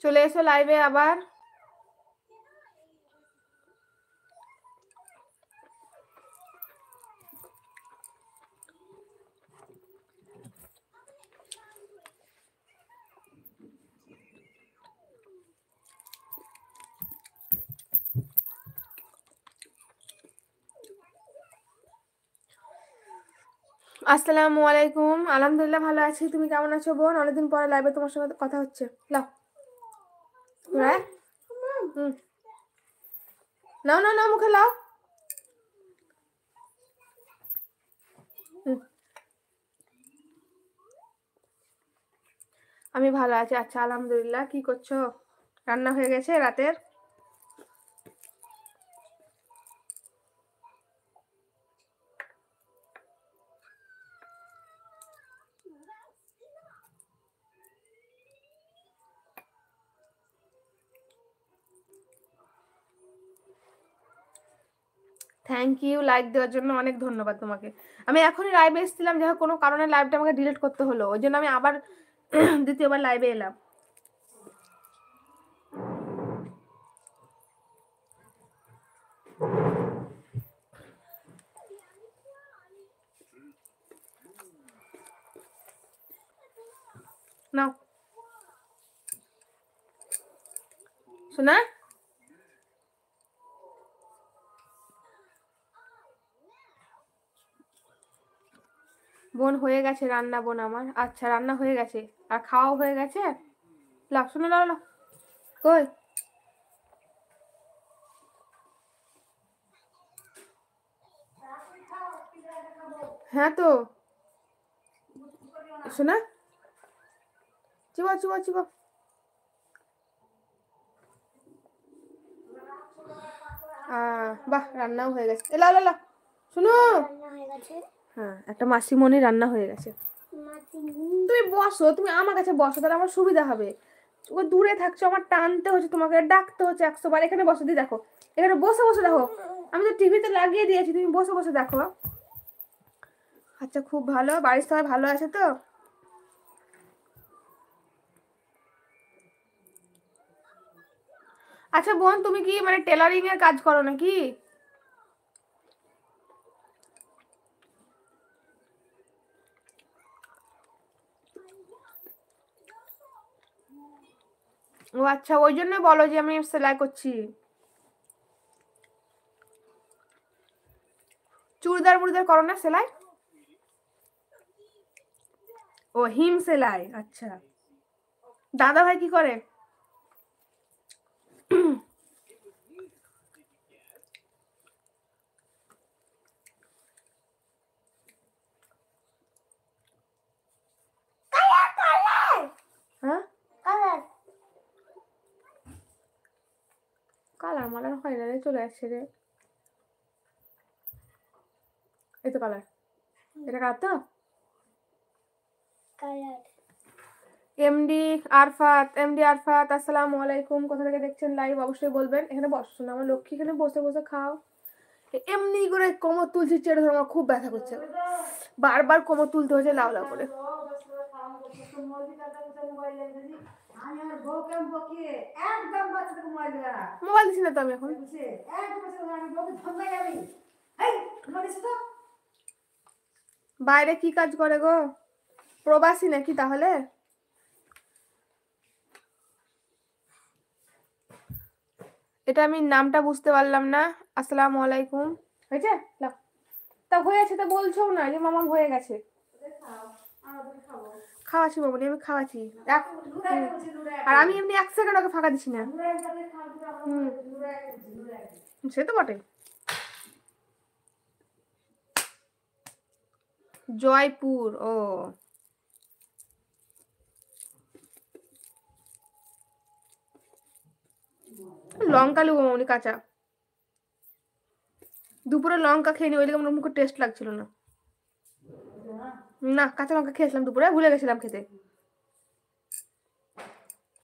চলে এসো লাইভে আবার। আসসালামু আলাইকুম। আলহামদুলিল্লাহ ভালো আছি, তুমি কেমন আছো বোন? অনেকদিন পরে লাইভে তোমার সঙ্গে কথা হচ্ছে। লাও নাও নাও নাও, মুখে লাও। আমি ভালো আছি। আচ্ছা আলহামদুলিল্লাহ। কি করছো? রান্না হয়ে গেছে রাতের? থ্যাংক ইউ লাইক দেওয়ার জন্য, অনেক ধন্যবাদ তোমাকে। আমি এখনই লাইভে এসেছিলাম, যাই হোক কোনো কারণে লাইভটা আমাকে ডিলিট করতে হলো, ওই জন্য আমি আবার দ্বিতীয়বার লাইভে এলাম। নাও শোনা, বোন হয়ে গেছে রান্না বোন আমার। আচ্ছা রান্না হয়ে গেছে আর খাওয়াও হয়ে গেছে। লাও শোনো, লাও লাও। কই? হ্যাঁ তো শোনা, চিবা চিবা চিবা। বাহ, রান্নাও হয়ে গেছে। লাও লাও লাও শুনো, হ্যাঁ একটা মাসিমণি রান্না হয়ে গেছে। তুমি বসো, তুমি আমার কাছে বসো, তাহলে আমার সুবিধা হবে। ও দূরে থাকছো, আমার টানতে হচ্ছে, তোমাকে ডাকতে হচ্ছে 100 বার। এখানে বসে দিয়ে দেখো, এখানে বসে বসে দেখো। আমি তো টিভিতে লাগিয়ে দিয়েছি, তুমি বসে বসে দেখো। আচ্ছা খুব ভালো। বাড়ির সবাই ভালো আছে তো? আচ্ছা বোন, তুমি কি মানে টেলারিং এর কাজ করো নাকি? ও আচ্ছা, ওই জন্য বলো যে আমি সেলাই করছি। চুড়িদার মুড়িদার করো না সেলাই? ও হিম সেলাই, আচ্ছা। দাদা ভাই কি করে? হ্যাঁ কালার মালার হয় না রে, চলে আসছে রে। এই তো কালার, এটা কালার তো। এমডি আরফাত আসসালামু আলাইকুম। কোথা থেকে দেখছেন লাইভ অবশ্যই বলবেন। এখানে বসো না আমার লক্ষ্মী, এখানে বসে বসে খাও। এমনি করে কোমর তুলছি, চেড়ে ধরে আমার খুব ব্যথা করছে, বারবার কোমর তুলতে হচ্ছে লাউ লাউ করে। মোবাইল দিছি না তো আমি এখন। বাইরে কি কাজ করে গো? প্রবাসী নাকি তাহলে? এটা আমি নামটা বুঝতে পারলাম না। আসসালামু আলাইকুম। হয়েছে? তা হয়েছে তো বলছো না যে মামা হয়ে গেছে। খাওয়াচ্ছি মামনি, আমি খাওয়াচ্ছি। আর আমি এমনি 1 সেকেন্ড ওকে ফাঁকা দিচ্ছি না। সে তো বটে। জয়পুর, ও লঙ্কা নেবো মামনি কাঁচা। দুপুরে লঙ্কা খেয়ে নি, ওই আমার মুখে টেস্ট লাগছিল না। না কাঁচা লঙ্কা খেয়েছিলাম দুপুরে, ভুলে গেছিলাম খেতে।